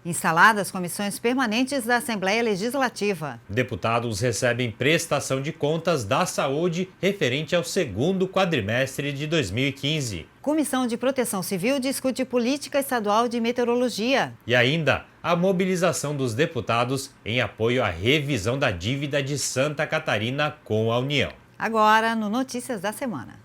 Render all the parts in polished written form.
Instaladas comissões permanentes da Assembleia Legislativa. Deputados recebem prestação de contas da saúde referente ao segundo quadrimestre de 2015. Comissão de Proteção Civil discute política estadual de meteorologia. E ainda, a mobilização dos deputados em apoio à revisão da dívida de Santa Catarina com a União. Agora, no Notícias da Semana.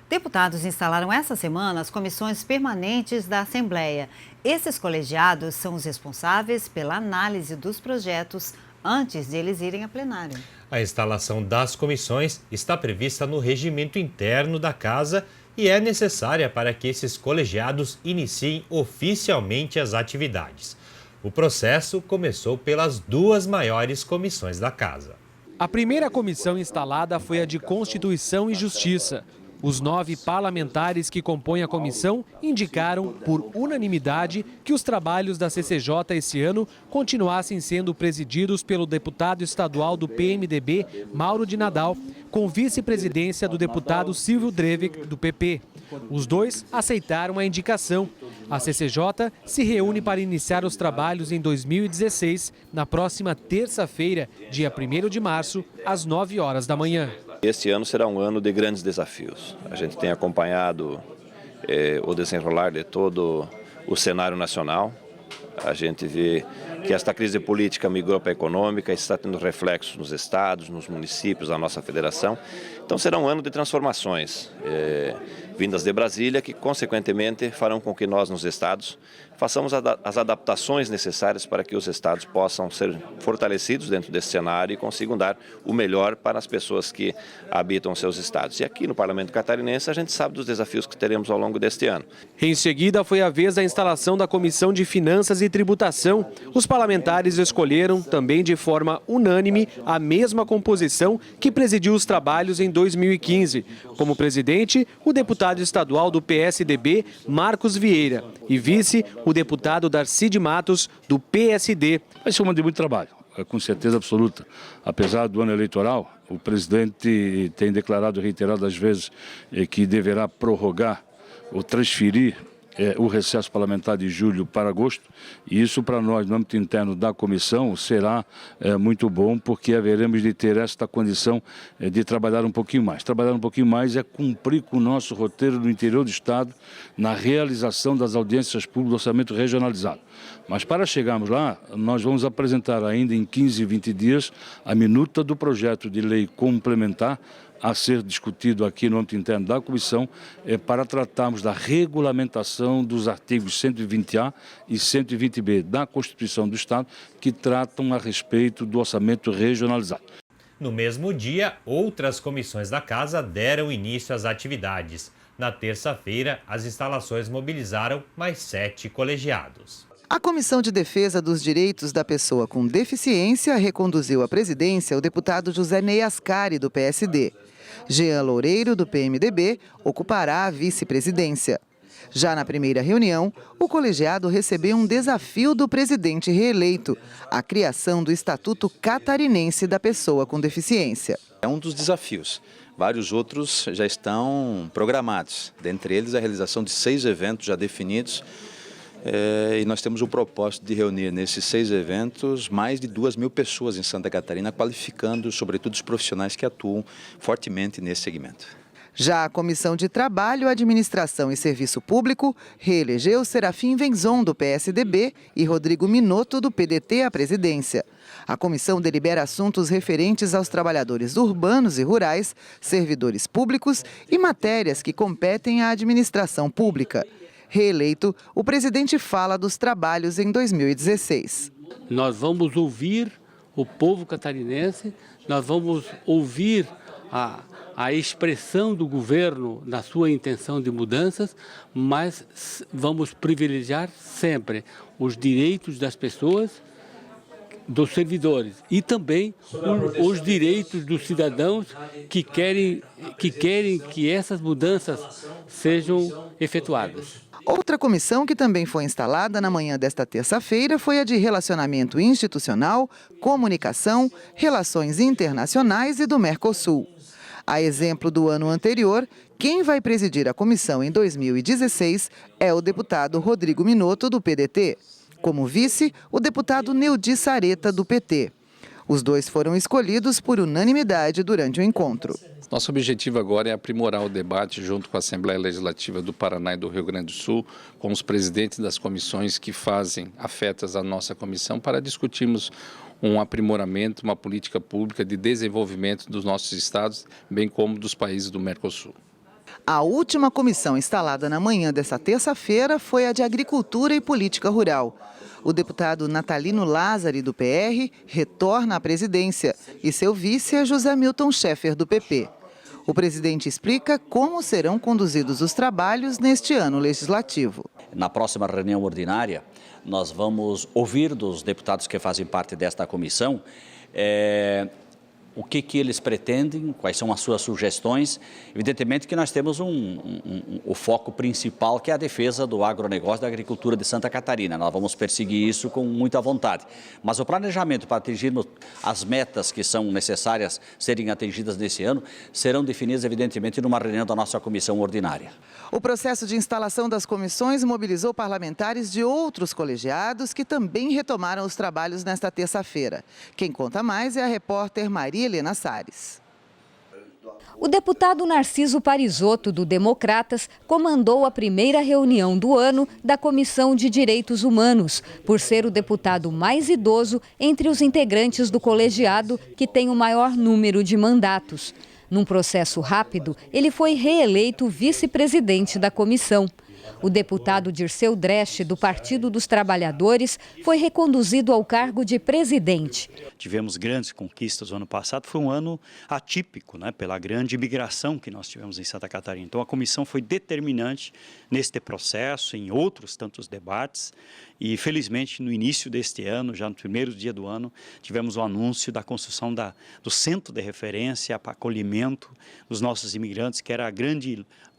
Deputados instalaram essa semana as comissões permanentes da Assembleia. Esses colegiados são os responsáveis pela análise dos projetos antes de eles irem a plenário. A instalação das comissões está prevista no regimento interno da Casa e é necessária para que esses colegiados iniciem oficialmente as atividades. O processo começou pelas duas maiores comissões da Casa. A primeira comissão instalada foi a de Constituição e Justiça. Os 9 parlamentares que compõem a comissão indicaram, por unanimidade, que os trabalhos da CCJ esse ano continuassem sendo presididos pelo deputado estadual do PMDB, Mauro de Nadal, com vice-presidência do deputado Silvio Drevik, do PP. Os dois aceitaram a indicação. A CCJ se reúne para iniciar os trabalhos em 2016, na próxima terça-feira, dia 1º de março, às 9 horas da manhã. Este ano será um ano de grandes desafios. A gente tem acompanhado o desenrolar de todo o cenário nacional. A gente vê que esta crise política migrou para a econômica, está tendo reflexos nos estados, nos municípios da nossa federação. Então será um ano de transformações vindas de Brasília, que consequentemente farão com que nós nos estados façamos as adaptações necessárias para que os estados possam ser fortalecidos dentro desse cenário e consigam dar o melhor para as pessoas que habitam seus estados. E aqui no Parlamento Catarinense a gente sabe dos desafios que teremos ao longo deste ano. Em seguida foi a vez da instalação da Comissão de Finanças e Tributação. Os parlamentares escolheram, também de forma unânime, a mesma composição que presidiu os trabalhos em 2015. Como presidente, o deputado estadual do PSDB, Marcos Vieira, e vice, o deputado Darcy Matos, do PSD. Vai ser um ano de muito trabalho, com certeza absoluta. Apesar do ano eleitoral, o presidente tem declarado reiteradas vezes que deverá prorrogar ou transferir o recesso parlamentar de julho para agosto, e isso para nós, no âmbito interno da comissão, será muito bom, porque haveremos de ter esta condição de trabalhar um pouquinho mais. Trabalhar um pouquinho mais é cumprir com o nosso roteiro do interior do Estado na realização das audiências públicas do orçamento regionalizado. Mas para chegarmos lá, nós vamos apresentar ainda em 15, 20 dias a minuta do projeto de lei complementar a ser discutido aqui no âmbito interno da comissão para tratarmos da regulamentação dos artigos 120A e 120B da Constituição do Estado, que tratam a respeito do orçamento regionalizado. No mesmo dia, outras comissões da Casa deram início às atividades. Na terça-feira, as instalações mobilizaram mais 7 colegiados. A Comissão de Defesa dos Direitos da Pessoa com Deficiência reconduziu à presidência o deputado José Ney Ascari, do PSD. Jean Loureiro, do PMDB, ocupará a vice-presidência. Já na primeira reunião, o colegiado recebeu um desafio do presidente reeleito, a criação do Estatuto Catarinense da Pessoa com Deficiência. É um dos desafios. Vários outros já estão programados, dentre eles a realização de 6 eventos já definidos. E nós temos o propósito de reunir nesses 6 eventos mais de 2.000 pessoas em Santa Catarina, qualificando sobretudo os profissionais que atuam fortemente nesse segmento. Já a Comissão de Trabalho, Administração e Serviço Público reelegeu Serafim Venzon, do PSDB, e Rodrigo Minotto, do PDT, à presidência. A comissão delibera assuntos referentes aos trabalhadores urbanos e rurais, servidores públicos e matérias que competem à administração pública. Reeleito, o presidente fala dos trabalhos em 2016. Nós vamos ouvir o povo catarinense, nós vamos ouvir a expressão do governo na sua intenção de mudanças, mas vamos privilegiar sempre os direitos das pessoas, dos servidores e também os direitos dos cidadãos que querem que essas mudanças sejam efetuadas. Outra comissão que também foi instalada na manhã desta terça-feira foi a de Relacionamento Institucional, Comunicação, Relações Internacionais e do Mercosul. A exemplo do ano anterior, quem vai presidir a comissão em 2016 é o deputado Rodrigo Minotto, do PDT. Como vice, o deputado Neudi Sareta, do PT. Os dois foram escolhidos por unanimidade durante o encontro. Nosso objetivo agora é aprimorar o debate junto com a Assembleia Legislativa do Paraná e do Rio Grande do Sul, com os presidentes das comissões que fazem afetas à nossa comissão, para discutirmos um aprimoramento, uma política pública de desenvolvimento dos nossos estados, bem como dos países do Mercosul. A última comissão instalada na manhã desta terça-feira foi a de Agricultura e Política Rural. O deputado Natalino Lázari, do PR, retorna à presidência e seu vice é José Milton Schaeffer, do PP. O presidente explica como serão conduzidos os trabalhos neste ano legislativo. Na próxima reunião ordinária, nós vamos ouvir dos deputados que fazem parte desta comissão o que eles pretendem, quais são as suas sugestões. Evidentemente que nós temos o foco principal, que é a defesa do agronegócio, da agricultura de Santa Catarina. Nós vamos perseguir isso com muita vontade. Mas o planejamento para atingirmos as metas que são necessárias serem atingidas nesse ano, serão definidas, evidentemente, numa reunião da nossa comissão ordinária. O processo de instalação das comissões mobilizou parlamentares de outros colegiados que também retomaram os trabalhos nesta terça-feira. Quem conta mais é a repórter Maria Helena Salles. O deputado Narciso Parisotto, do Democratas, comandou a primeira reunião do ano da Comissão de Direitos Humanos, por ser o deputado mais idoso entre os integrantes do colegiado, que tem o maior número de mandatos. Num processo rápido, ele foi reeleito vice-presidente da comissão. O deputado Dirceu Dresch, do Partido dos Trabalhadores, foi reconduzido ao cargo de presidente. Tivemos grandes conquistas no ano passado, foi um ano atípico, pela grande imigração que nós tivemos em Santa Catarina. Então a comissão foi determinante neste processo, em outros tantos debates, e felizmente no início deste ano, já no primeiro dia do ano, tivemos o anúncio da construção do centro de referência para acolhimento dos nossos imigrantes, que era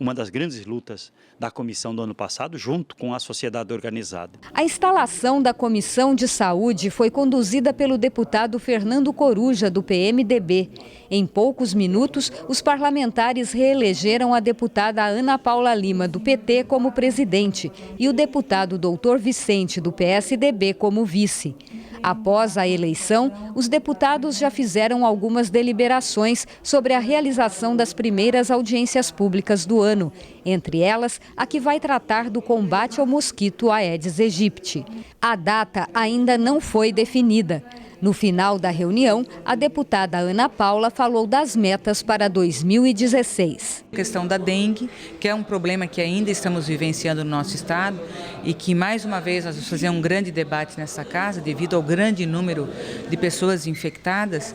uma das grandes lutas da comissão do ano passado, junto com a sociedade organizada. A instalação da Comissão de Saúde foi conduzida pelo deputado Fernando Coruja, do PMDB. Em poucos minutos, os parlamentares reelegeram a deputada Ana Paula Lima, do PT, como presidente e o deputado Doutor Vicente, do PSDB, como vice. Após a eleição, os deputados já fizeram algumas deliberações sobre a realização das primeiras audiências públicas do ano, entre elas a que vai tratar do combate ao mosquito Aedes aegypti. A data ainda não foi definida. No final da reunião, a deputada Ana Paula falou das metas para 2016. A questão da dengue, que é um problema que ainda estamos vivenciando no nosso estado e que, mais uma vez, nós vamos fazer um grande debate nessa casa, devido ao grande número de pessoas infectadas,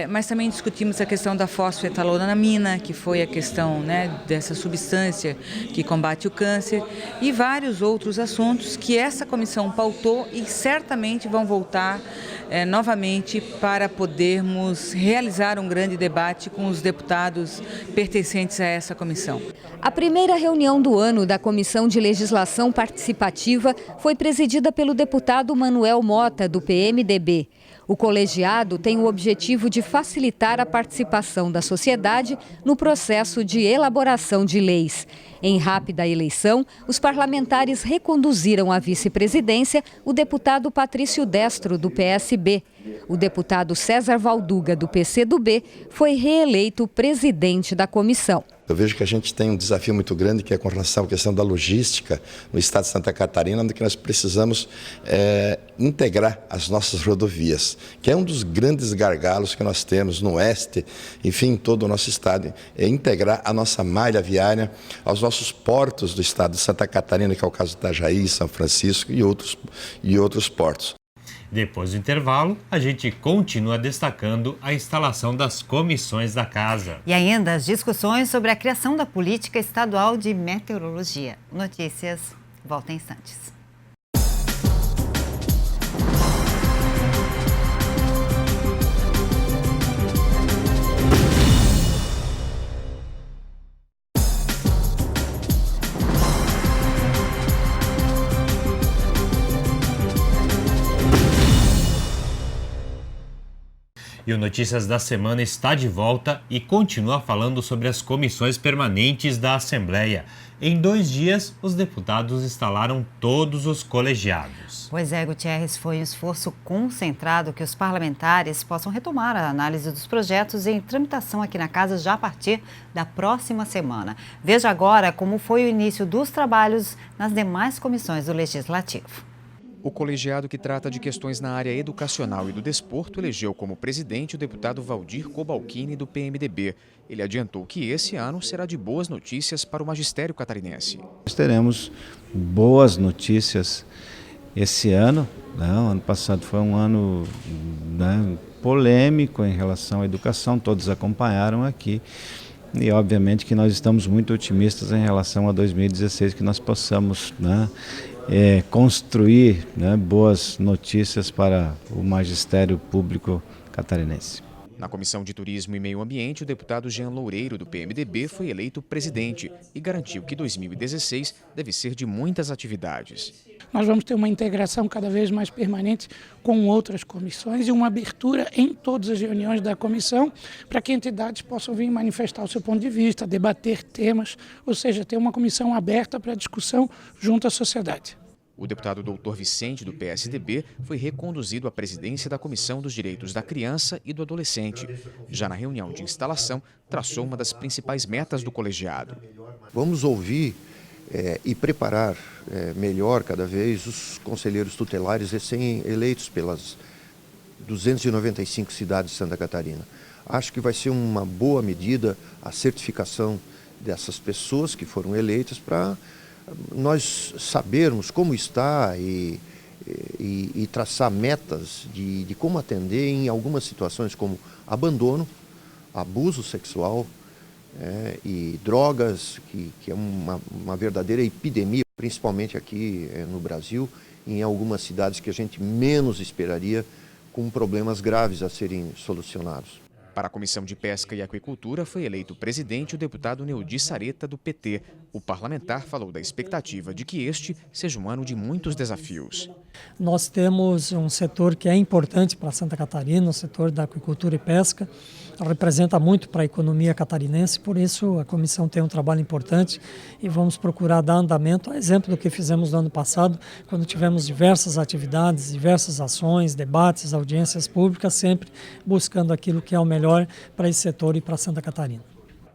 mas também discutimos a questão da fosfetanolamina, que foi a questão dessa substância que combate o câncer, e vários outros assuntos que essa comissão pautou e certamente vão voltar novamente para podermos realizar um grande debate com os deputados pertencentes a essa comissão. A primeira reunião do ano da Comissão de Legislação Participativa foi presidida pelo deputado Manuel Mota, do PMDB. O colegiado tem o objetivo de facilitar a participação da sociedade no processo de elaboração de leis. Em rápida eleição, os parlamentares reconduziram à vice-presidência o deputado Patrício Destro, do PSB. O deputado César Valduga, do PCdoB, foi reeleito presidente da comissão. Eu vejo que a gente tem um desafio muito grande, que é com relação à questão da logística no estado de Santa Catarina, onde que nós precisamos integrar as nossas rodovias, que é um dos grandes gargalos que nós temos no oeste, enfim, em todo o nosso estado, é integrar a nossa malha viária aos nossos portos do estado de Santa Catarina, que é o caso de Itajaí, São Francisco e outros portos. Depois do intervalo, a gente continua destacando a instalação das comissões da casa. E ainda as discussões sobre a criação da Política Estadual de Meteorologia. Notícias, volta em instantes. E o Notícias da Semana está de volta e continua falando sobre as comissões permanentes da Assembleia. Em 2 dias, os deputados instalaram todos os colegiados. Pois é, Gutierrez, foi um esforço concentrado que os parlamentares possam retomar a análise dos projetos em tramitação aqui na Casa já a partir da próxima semana. Veja agora como foi o início dos trabalhos nas demais comissões do Legislativo. O colegiado que trata de questões na área educacional e do desporto elegeu como presidente o deputado Valdir Cobalcini, do PMDB. Ele adiantou que esse ano será de boas notícias para o magistério catarinense. Nós teremos boas notícias esse ano. O ano passado foi um ano polêmico em relação à educação, todos acompanharam aqui. E obviamente que nós estamos muito otimistas em relação a 2016, que nós possamos construir boas notícias para o magistério público catarinense. Na Comissão de Turismo e Meio Ambiente, o deputado Jean Loureiro, do PMDB, foi eleito presidente e garantiu que 2016 deve ser de muitas atividades. Nós vamos ter uma integração cada vez mais permanente com outras comissões e uma abertura em todas as reuniões da comissão para que entidades possam vir manifestar o seu ponto de vista, debater temas, ou seja, ter uma comissão aberta para discussão junto à sociedade. O deputado Dr. Vicente, do PSDB, foi reconduzido à presidência da Comissão dos Direitos da Criança e do Adolescente. Já na reunião de instalação, traçou uma das principais metas do colegiado. Vamos ouvir e preparar melhor cada vez os conselheiros tutelares recém-eleitos pelas 295 cidades de Santa Catarina. Acho que vai ser uma boa medida a certificação dessas pessoas que foram eleitas para nós sabermos como está e traçar metas de como atender em algumas situações como abandono, abuso sexual e drogas, que é uma verdadeira epidemia, principalmente aqui no Brasil, em algumas cidades que a gente menos esperaria, com problemas graves a serem solucionados. Para a Comissão de Pesca e Aquicultura foi eleito presidente o deputado Neudi Sareta, do PT. O parlamentar falou da expectativa de que este seja um ano de muitos desafios. Nós temos um setor que é importante para Santa Catarina, o setor da aquicultura e pesca. Representa muito para a economia catarinense, por isso a comissão tem um trabalho importante e vamos procurar dar andamento, a exemplo do que fizemos no ano passado, quando tivemos diversas atividades, diversas ações, debates, audiências públicas, sempre buscando aquilo que é o melhor para esse setor e para Santa Catarina.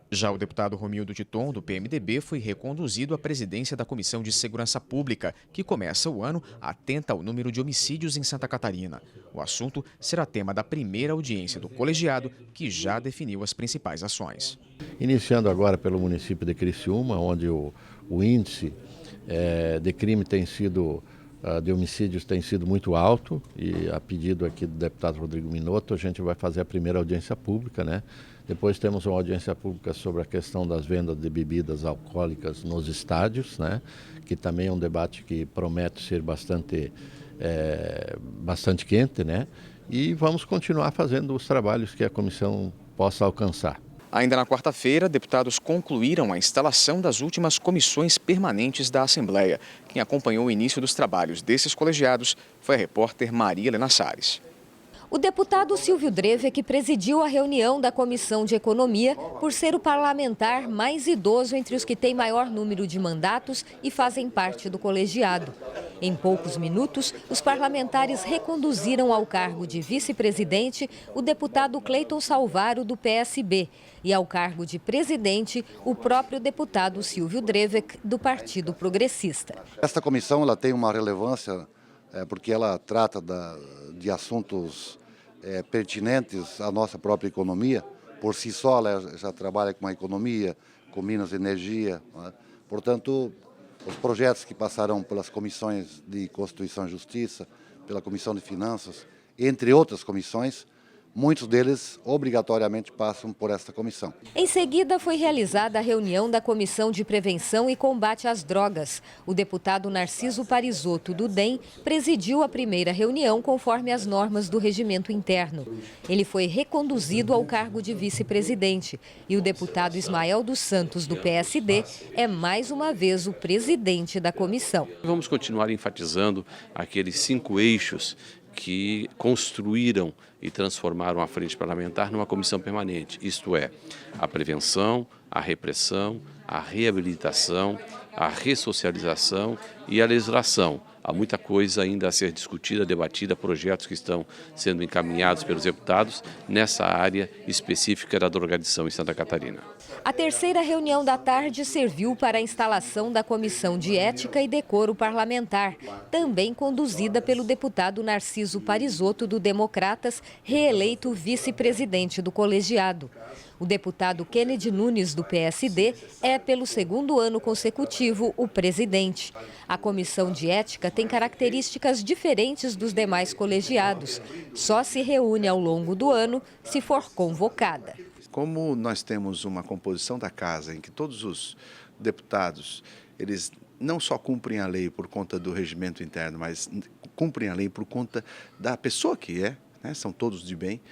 Já o deputado Romildo Titon, do PMDB, foi reconduzido à presidência da Comissão de Segurança Pública, que começa o ano atenta ao número de homicídios em Santa Catarina. O assunto será tema da primeira audiência do colegiado, que já definiu as principais ações. Iniciando agora pelo município de Criciúma, onde o índice de crime de homicídios tem sido muito alto, e a pedido aqui do deputado Rodrigo Minotto, a gente vai fazer a primeira audiência pública, né? Depois temos uma audiência pública sobre a questão das vendas de bebidas alcoólicas nos estádios, né? Que também é um debate que promete ser bastante quente, né? E vamos continuar fazendo os trabalhos que a comissão possa alcançar. Ainda na quarta-feira, deputados concluíram a instalação das últimas comissões permanentes da Assembleia. Quem acompanhou o início dos trabalhos desses colegiados foi a repórter Maria Helena Salles. O deputado Silvio Dreve, que presidiu a reunião da Comissão de Economia, por ser o parlamentar mais idoso entre os que têm maior número de mandatos e fazem parte do colegiado. Em poucos minutos, os parlamentares reconduziram ao cargo de vice-presidente o deputado Cleiton Salvaro, do PSB, e ao cargo de presidente o próprio deputado Silvio Drevec, do Partido Progressista. Esta comissão ela tem uma relevância porque ela trata de assuntos pertinentes à nossa própria economia. Por si só, ela já trabalha com a economia, com Minas e Energia, né? Portanto, os projetos que passarão pelas comissões de Constituição e Justiça, pela Comissão de Finanças, entre outras comissões, muitos deles obrigatoriamente passam por esta comissão. Em seguida, foi realizada a reunião da Comissão de Prevenção e Combate às Drogas. O deputado Narciso Parisotto, do DEM, presidiu a primeira reunião conforme as normas do regimento interno. Ele foi reconduzido ao cargo de vice-presidente. E o deputado Ismael dos Santos, do PSD, é mais uma vez o presidente da comissão. Vamos continuar enfatizando aqueles 5 eixos que construíram e transformaram a Frente Parlamentar numa comissão permanente, isto é, a prevenção, a repressão, a reabilitação, a ressocialização e a legislação. Há muita coisa ainda a ser discutida, debatida, projetos que estão sendo encaminhados pelos deputados nessa área específica da drogadição em Santa Catarina. A terceira reunião da tarde serviu para a instalação da Comissão de Ética e Decoro Parlamentar, também conduzida pelo deputado Narciso Parisotto, do Democratas, reeleito vice-presidente do colegiado. O deputado Kennedy Nunes, do PSD, é, pelo segundo ano consecutivo, o presidente. A Comissão de Ética tem características diferentes dos demais colegiados. Só se reúne ao longo do ano se for convocada. Como nós temos uma composição da casa em que todos os deputados, eles não só cumprem a lei por conta do regimento interno, mas cumprem a lei por conta da pessoa que é, né? São todos de bem,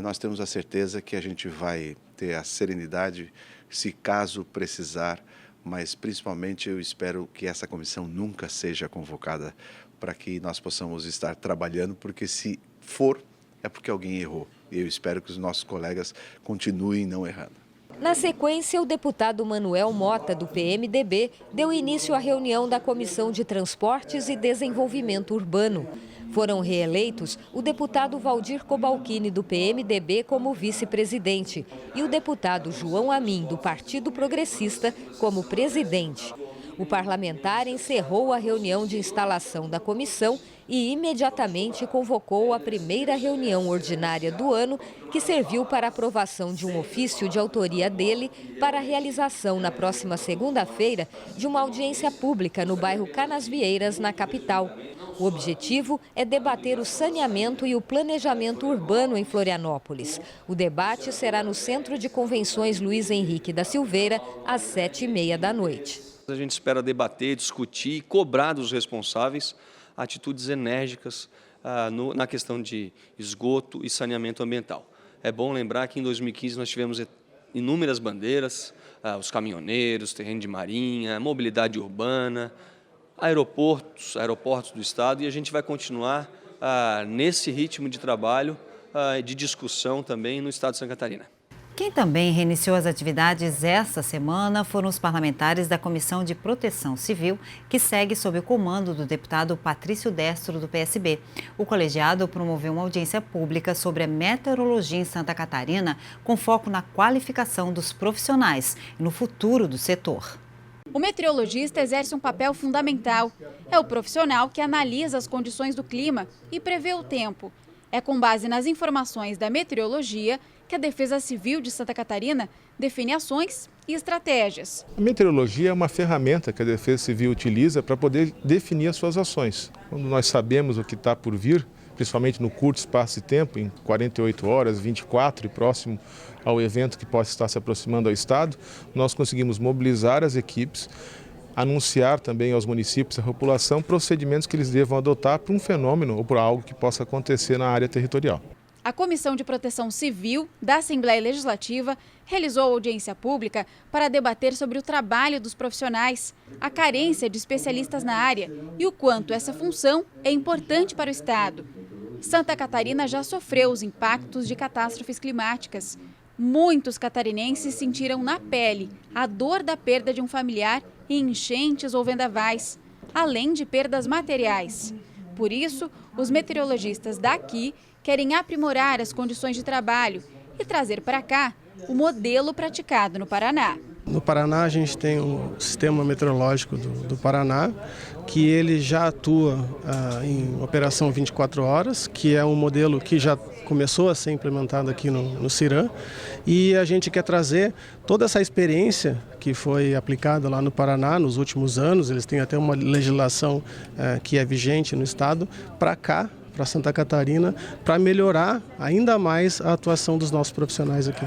nós temos a certeza que a gente vai ter a serenidade, se caso precisar, mas principalmente eu espero que essa comissão nunca seja convocada para que nós possamos estar trabalhando, porque se for, é porque alguém errou. E eu espero que os nossos colegas continuem não errando. Na sequência, o deputado Manuel Mota, do PMDB, deu início à reunião da Comissão de Transportes e Desenvolvimento Urbano. Foram reeleitos o deputado Valdir Cobalcini, do PMDB, como vice-presidente, e o deputado João Amin, do Partido Progressista, como presidente. O parlamentar encerrou a reunião de instalação da comissão e imediatamente convocou a primeira reunião ordinária do ano, que serviu para a aprovação de um ofício de autoria dele para a realização, na próxima segunda-feira, de uma audiência pública no bairro Canasvieiras, na capital. O objetivo é debater o saneamento e o planejamento urbano em Florianópolis. O debate será no Centro de Convenções Luiz Henrique da Silveira, às 7h30 da noite. A gente espera debater, discutir e cobrar dos responsáveis atitudes enérgicas na questão de esgoto e saneamento ambiental. É bom lembrar que em 2015 nós tivemos inúmeras bandeiras, os caminhoneiros, terreno de marinha, mobilidade urbana, aeroportos do estado, e a gente vai continuar nesse ritmo de trabalho, de discussão também no estado de Santa Catarina. Quem também reiniciou as atividades esta semana foram os parlamentares da Comissão de Proteção Civil, que segue sob o comando do deputado Patrício Destro, do PSB. O colegiado promoveu uma audiência pública sobre a meteorologia em Santa Catarina, com foco na qualificação dos profissionais e no futuro do setor. O meteorologista exerce um papel fundamental. É o profissional que analisa as condições do clima e prevê o tempo. É com base nas informações da meteorologia que a Defesa Civil de Santa Catarina define ações e estratégias. A meteorologia é uma ferramenta que a Defesa Civil utiliza para poder definir as suas ações. Quando nós sabemos o que está por vir, principalmente no curto espaço de tempo, em 48 horas, 24 e próximo ao evento que possa estar se aproximando ao Estado, nós conseguimos mobilizar as equipes, anunciar também aos municípios e à população procedimentos que eles devam adotar para um fenômeno ou para algo que possa acontecer na área territorial. A Comissão de Proteção Civil da Assembleia Legislativa realizou audiência pública para debater sobre o trabalho dos profissionais, a carência de especialistas na área e o quanto essa função é importante para o Estado. Santa Catarina já sofreu os impactos de catástrofes climáticas. Muitos catarinenses sentiram na pele a dor da perda de um familiar em enchentes ou vendavais, além de perdas materiais. Por isso, os meteorologistas daqui querem aprimorar as condições de trabalho e trazer para cá o modelo praticado no Paraná. No Paraná, a gente tem o Sistema Meteorológico do Paraná, que ele já atua em operação 24 horas, que é um modelo que já começou a ser implementado aqui no CIRAM, e a gente quer trazer toda essa experiência que foi aplicada lá no Paraná nos últimos anos, eles têm até uma legislação que é vigente no estado, para cá, para Santa Catarina, para melhorar ainda mais a atuação dos nossos profissionais aqui.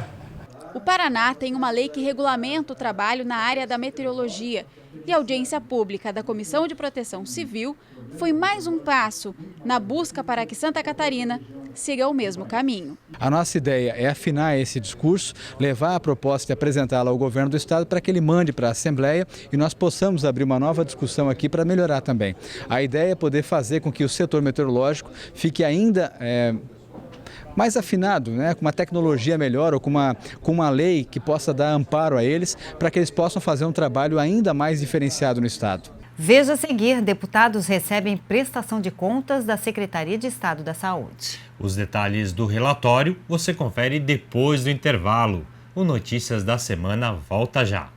O Paraná tem uma lei que regulamenta o trabalho na área da meteorologia e a audiência pública da Comissão de Proteção Civil foi mais um passo na busca para que Santa Catarina siga o mesmo caminho. A nossa ideia é afinar esse discurso, levar a proposta e apresentá-la ao governo do estado para que ele mande para a Assembleia e nós possamos abrir uma nova discussão aqui para melhorar também. A ideia é poder fazer com que o setor meteorológico fique ainda mais afinado, né, com uma tecnologia melhor ou com uma lei que possa dar amparo a eles para que eles possam fazer um trabalho ainda mais diferenciado no estado. Veja a seguir, deputados recebem prestação de contas da Secretaria de Estado da Saúde. Os detalhes do relatório você confere depois do intervalo. O Notícias da Semana volta já.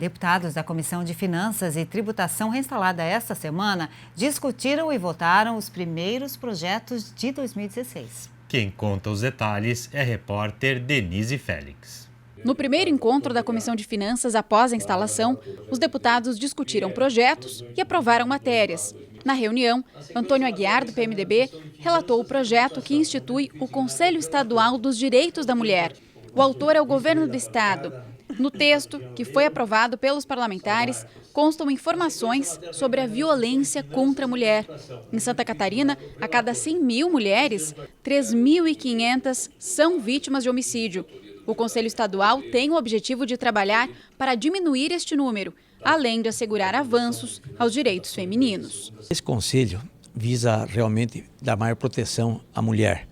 Deputados da Comissão de Finanças e Tributação reinstalada esta semana discutiram e votaram os primeiros projetos de 2016. Quem conta os detalhes é a repórter Denise Félix. No primeiro encontro da Comissão de Finanças após a instalação, os deputados discutiram projetos e aprovaram matérias. Na reunião, Antônio Aguiar, do PMDB, relatou o projeto que institui o Conselho Estadual dos Direitos da Mulher. O autor é o governo do estado. No texto, que foi aprovado pelos parlamentares, constam informações sobre a violência contra a mulher. Em Santa Catarina, a cada 100 mil mulheres, 3.500 são vítimas de homicídio. O Conselho Estadual tem o objetivo de trabalhar para diminuir este número, além de assegurar avanços aos direitos femininos. Esse conselho visa realmente dar maior proteção à mulher.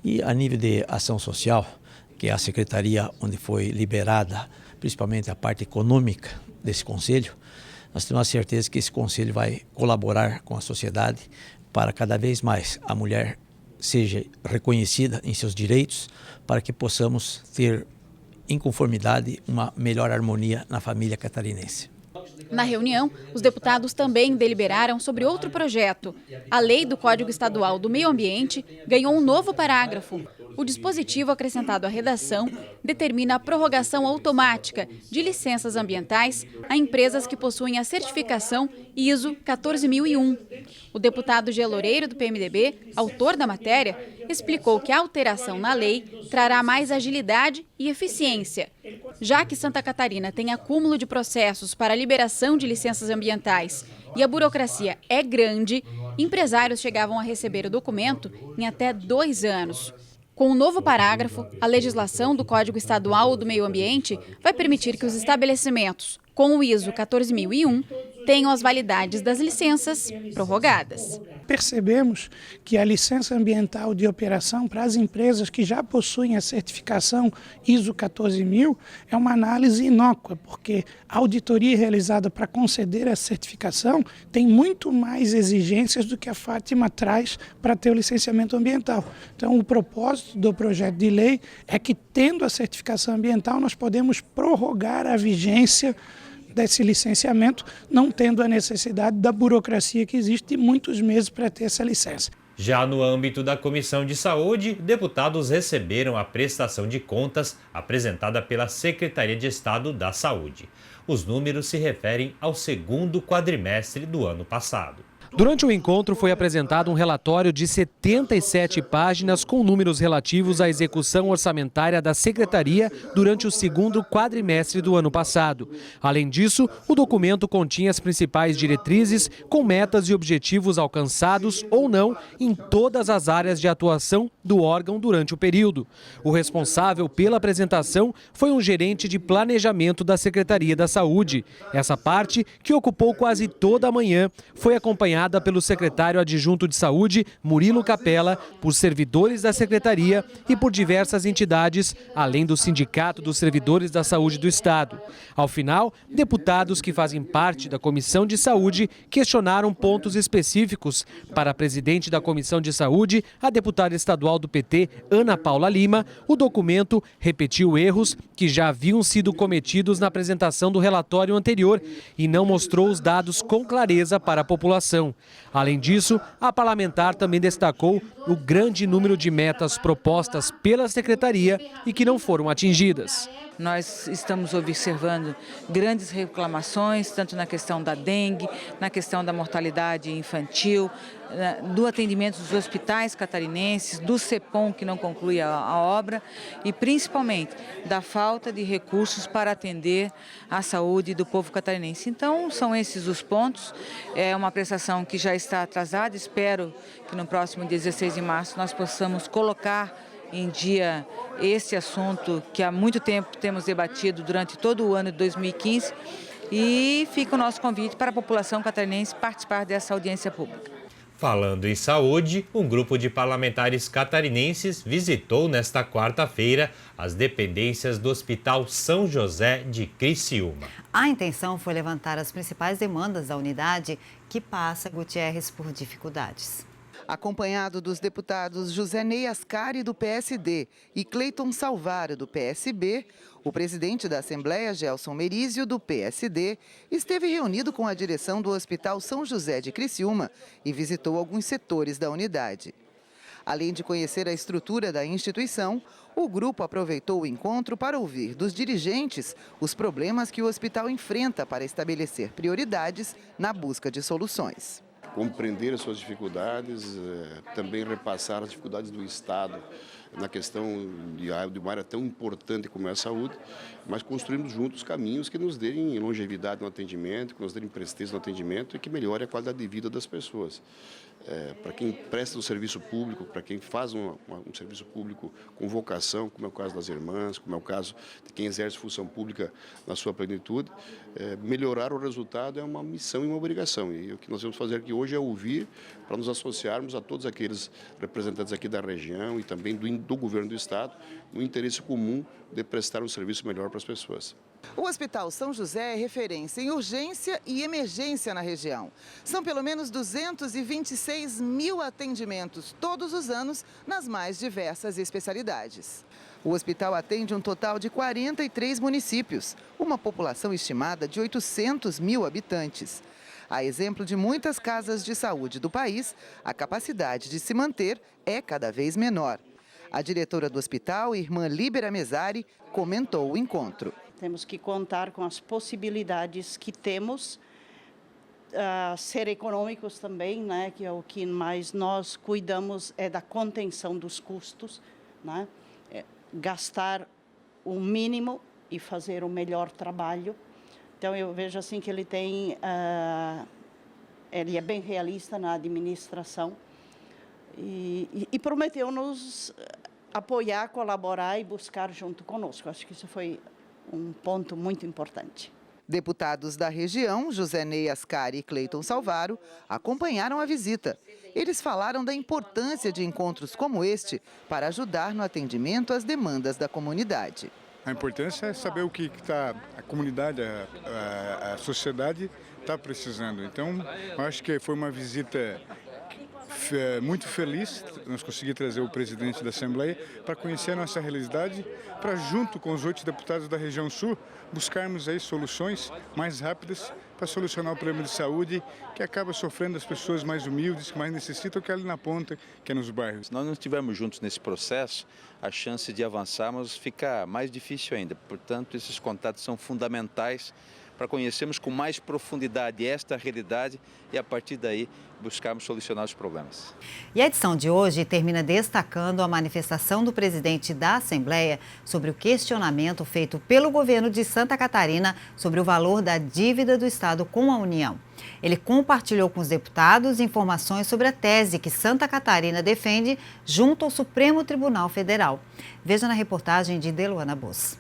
E a nível de ação social, que é a secretaria onde foi liberada principalmente a parte econômica desse conselho, nós temos a certeza que esse conselho vai colaborar com a sociedade para cada vez mais a mulher seja reconhecida em seus direitos, para que possamos ter em conformidade uma melhor harmonia na família catarinense. Na reunião, os deputados também deliberaram sobre outro projeto. A Lei do Código Estadual do Meio Ambiente ganhou um novo parágrafo. O dispositivo acrescentado à redação determina a prorrogação automática de licenças ambientais a empresas que possuem a certificação ISO 14001. O deputado G. Loureiro, do PMDB, autor da matéria, explicou que a alteração na lei trará mais agilidade e eficiência. Já que Santa Catarina tem acúmulo de processos para liberação de licenças ambientais e a burocracia é grande, empresários chegavam a receber o documento em até 2 anos. Com o novo parágrafo, a legislação do Código Estadual do Meio Ambiente vai permitir que os estabelecimentos com o ISO 14001 tenham as validades das licenças prorrogadas. Percebemos que a licença ambiental de operação para as empresas que já possuem a certificação ISO 14000 é uma análise inócua, porque a auditoria realizada para conceder essa certificação tem muito mais exigências do que a Fátima traz para ter o licenciamento ambiental. Então, o propósito do projeto de lei é que, tendo a certificação ambiental, nós podemos prorrogar a vigência desse licenciamento, não tendo a necessidade da burocracia que existe de muitos meses para ter essa licença. Já no âmbito da Comissão de Saúde, deputados receberam a prestação de contas apresentada pela Secretaria de Estado da Saúde. Os números se referem ao segundo quadrimestre do ano passado. Durante o encontro foi apresentado um relatório de 77 páginas com números relativos à execução orçamentária da Secretaria durante o segundo quadrimestre do ano passado. Além disso, o documento continha as principais diretrizes com metas e objetivos alcançados ou não em todas as áreas de atuação do órgão durante o período. O responsável pela apresentação foi um gerente de planejamento da Secretaria da Saúde. Essa parte, que ocupou quase toda a manhã, foi acompanhada pelo secretário adjunto de saúde, Murilo Capella, por servidores da secretaria e por diversas entidades, além do Sindicato dos Servidores da Saúde do Estado. Ao final, deputados que fazem parte da Comissão de Saúde questionaram pontos específicos. Para a presidente da Comissão de Saúde, a deputada estadual do PT, Ana Paula Lima, o documento repetiu erros que já haviam sido cometidos na apresentação do relatório anterior e não mostrou os dados com clareza para a população. Além disso, a parlamentar também destacou o grande número de metas propostas pela Secretaria e que não foram atingidas. nós estamos observando grandes reclamações, tanto na questão da dengue, na questão da mortalidade infantil, do atendimento dos hospitais catarinenses, do CEPOM, que não conclui a obra, e principalmente da falta de recursos para atender a saúde do povo catarinense. Então, são esses os pontos. É uma prestação que já está atrasada. Espero que no próximo dia 16 de março nós possamos colocar em dia esse assunto que há muito tempo temos debatido durante todo o ano de 2015, e fica o nosso convite para a população catarinense participar dessa audiência pública. Falando em saúde, um grupo de parlamentares catarinenses visitou nesta quarta-feira as dependências do Hospital São José de Criciúma. A intenção foi levantar as principais demandas da unidade que passa, Gutierrez, por dificuldades. Acompanhado dos deputados José Ney Ascari, do PSD, e Cleiton Salvaro, do PSB, o presidente da Assembleia, Gelson Merizio, do PSD, esteve reunido com a direção do Hospital São José de Criciúma e visitou alguns setores da unidade. Além de conhecer a estrutura da instituição, o grupo aproveitou o encontro para ouvir dos dirigentes os problemas que o hospital enfrenta para estabelecer prioridades na busca de soluções. Compreender as suas dificuldades, também repassar as dificuldades do Estado na questão de uma área tão importante como é a saúde, mas construirmos juntos caminhos que nos deem longevidade no atendimento, que nos deem presteza no atendimento e que melhore a qualidade de vida das pessoas. Para quem presta o serviço público, para quem faz um serviço público com vocação, como é o caso das irmãs, como é o caso de quem exerce função pública na sua plenitude, melhorar o resultado é uma missão e uma obrigação. E o que nós vamos fazer aqui hoje é ouvir para nos associarmos a todos aqueles representantes aqui da região e também do governo do Estado, no interesse comum de prestar um serviço melhor para as pessoas. O Hospital São José é referência em urgência e emergência na região. São pelo menos 226 mil atendimentos todos os anos nas mais diversas especialidades. O hospital atende um total de 43 municípios, uma população estimada de 800 mil habitantes. A exemplo de muitas casas de saúde do país, a capacidade de se manter é cada vez menor. A diretora do hospital, irmã Líbera Mesari, comentou o encontro. Temos que contar com as possibilidades que temos, ser econômicos também, né, que é o que mais nós cuidamos, é da contenção dos custos, né, gastar o mínimo e fazer o melhor trabalho. Então, eu vejo assim que ele é bem realista na administração e prometeu-nos apoiar, colaborar e buscar junto conosco. Acho que isso foi um ponto muito importante. Deputados da região, José Ney Ascari e Cleiton Salvaro, acompanharam a visita. Eles falaram da importância de encontros como este para ajudar no atendimento às demandas da comunidade. A importância é saber o que a comunidade, a sociedade está precisando. Então, eu acho que foi uma visita muito feliz, nós conseguimos trazer o presidente da Assembleia para conhecer a nossa realidade, para junto com os outros deputados da região sul, buscarmos aí soluções mais rápidas para solucionar o problema de saúde que acaba sofrendo as pessoas mais humildes, que mais necessitam, que é ali na ponta, que é nos bairros. Se nós não estivermos juntos nesse processo, a chance de avançarmos fica mais difícil ainda. Portanto, esses contatos são fundamentais para conhecermos com mais profundidade esta realidade e, a partir daí, buscarmos solucionar os problemas. E a edição de hoje termina destacando a manifestação do presidente da Assembleia sobre o questionamento feito pelo governo de Santa Catarina sobre o valor da dívida do Estado com a União. Ele compartilhou com os deputados informações sobre a tese que Santa Catarina defende junto ao Supremo Tribunal Federal. Veja na reportagem de Deluana Bos.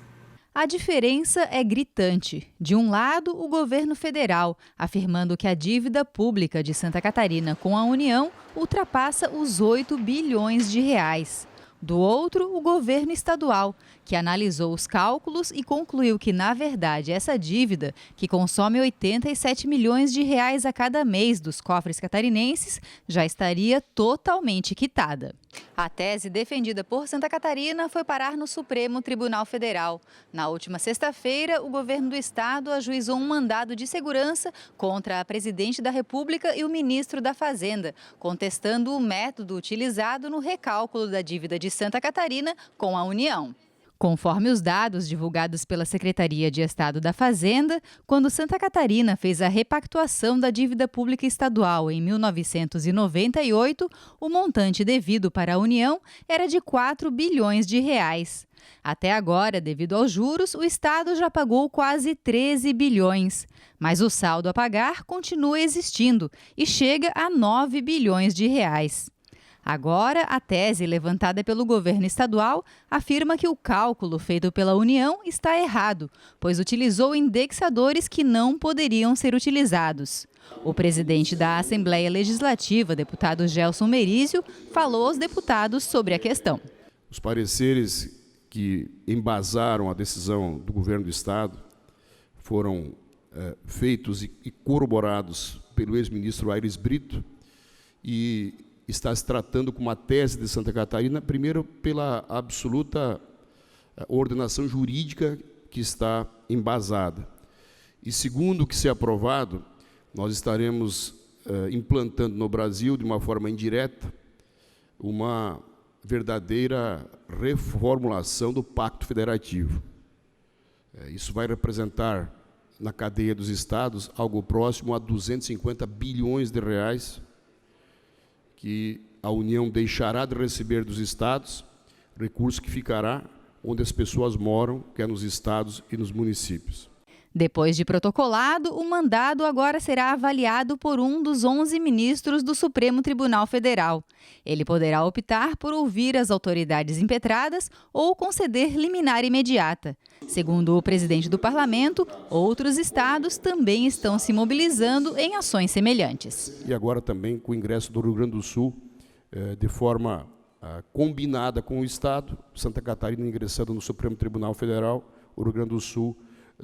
A diferença é gritante. De um lado, o governo federal, afirmando que a dívida pública de Santa Catarina com a União ultrapassa os 8 bilhões de reais. Do outro, o governo estadual, que analisou os cálculos e concluiu que, na verdade, essa dívida, que consome 87 milhões de reais a cada mês dos cofres catarinenses, já estaria totalmente quitada. A tese defendida por Santa Catarina foi parar no Supremo Tribunal Federal. Na última sexta-feira, o governo do estado ajuizou um mandado de segurança contra a presidente da República e o ministro da Fazenda, contestando o método utilizado no recálculo da dívida de Santa Catarina com a União. Conforme os dados divulgados pela Secretaria de Estado da Fazenda, quando Santa Catarina fez a repactuação da dívida pública estadual em 1998, o montante devido para a União era de 4 bilhões de reais. Até agora, devido aos juros, o Estado já pagou quase 13 bilhões. Mas o saldo a pagar continua existindo e chega a 9 bilhões de reais. Agora, a tese levantada pelo governo estadual afirma que o cálculo feito pela União está errado, pois utilizou indexadores que não poderiam ser utilizados. O presidente da Assembleia Legislativa, deputado Gelson Merizio, falou aos deputados sobre a questão. Os pareceres que embasaram a decisão do governo do Estado foram feitos e corroborados pelo ex-ministro Aires Brito e está se tratando com uma tese de Santa Catarina, primeiro pela absoluta ordenação jurídica que está embasada. E segundo, que se aprovado, nós estaremos implantando no Brasil, de uma forma indireta, uma verdadeira reformulação do Pacto Federativo. Isso vai representar, na cadeia dos estados, algo próximo a 250 bilhões de reais, que a União deixará de receber dos estados, recurso que ficará onde as pessoas moram, que é nos estados e nos municípios. Depois de protocolado, o mandado agora será avaliado por um dos 11 ministros do Supremo Tribunal Federal. Ele poderá optar por ouvir as autoridades impetradas ou conceder liminar imediata. Segundo o presidente do parlamento, outros estados também estão se mobilizando em ações semelhantes. E agora também com o ingresso do Rio Grande do Sul, de forma combinada com o estado, Santa Catarina ingressando no Supremo Tribunal Federal, o Rio Grande do Sul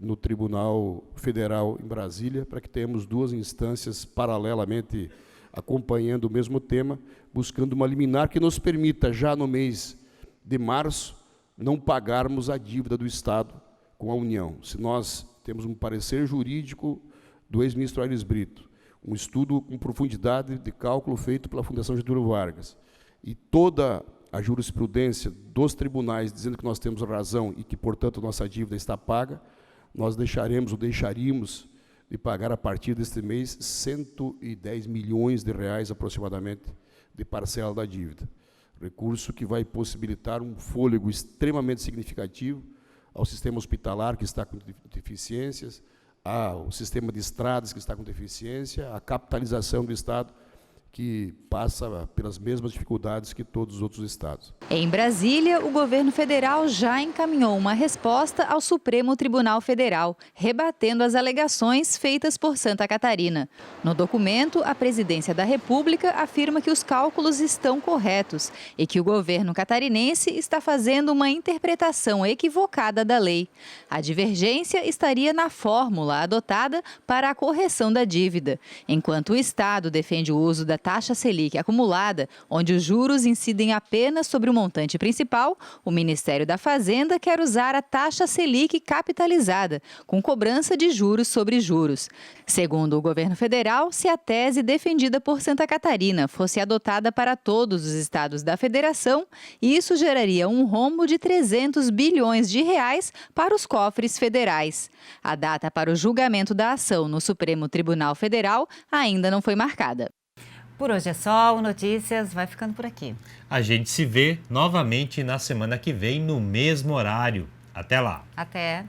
no Tribunal Federal em Brasília, para que tenhamos duas instâncias paralelamente acompanhando o mesmo tema, buscando uma liminar que nos permita, já no mês de março, não pagarmos a dívida do Estado com a União. Se nós temos um parecer jurídico do ex-ministro Aires Brito, um estudo com profundidade de cálculo feito pela Fundação Getúlio Vargas, e toda a jurisprudência dos tribunais dizendo que nós temos razão e que, portanto, nossa dívida está paga, nós deixaríamos de pagar a partir deste mês 110 milhões de reais aproximadamente de parcela da dívida. Recurso que vai possibilitar um fôlego extremamente significativo ao sistema hospitalar que está com deficiências, ao sistema de estradas que está com deficiência, à capitalização do Estado que passa pelas mesmas dificuldades que todos os outros estados. Em Brasília, o governo federal já encaminhou uma resposta ao Supremo Tribunal Federal, rebatendo as alegações feitas por Santa Catarina. No documento, a Presidência da República afirma que os cálculos estão corretos e que o governo catarinense está fazendo uma interpretação equivocada da lei. A divergência estaria na fórmula adotada para a correção da dívida, enquanto o Estado defende o uso da taxa Selic acumulada, onde os juros incidem apenas sobre o montante principal. O Ministério da Fazenda quer usar a taxa Selic capitalizada, com cobrança de juros sobre juros. Segundo o governo federal, se a tese defendida por Santa Catarina fosse adotada para todos os estados da federação, isso geraria um rombo de 300 bilhões de reais para os cofres federais. A data para o julgamento da ação no Supremo Tribunal Federal ainda não foi marcada. Por hoje é só, o Notícias vai ficando por aqui. A gente se vê novamente na semana que vem, no mesmo horário. Até lá. Até.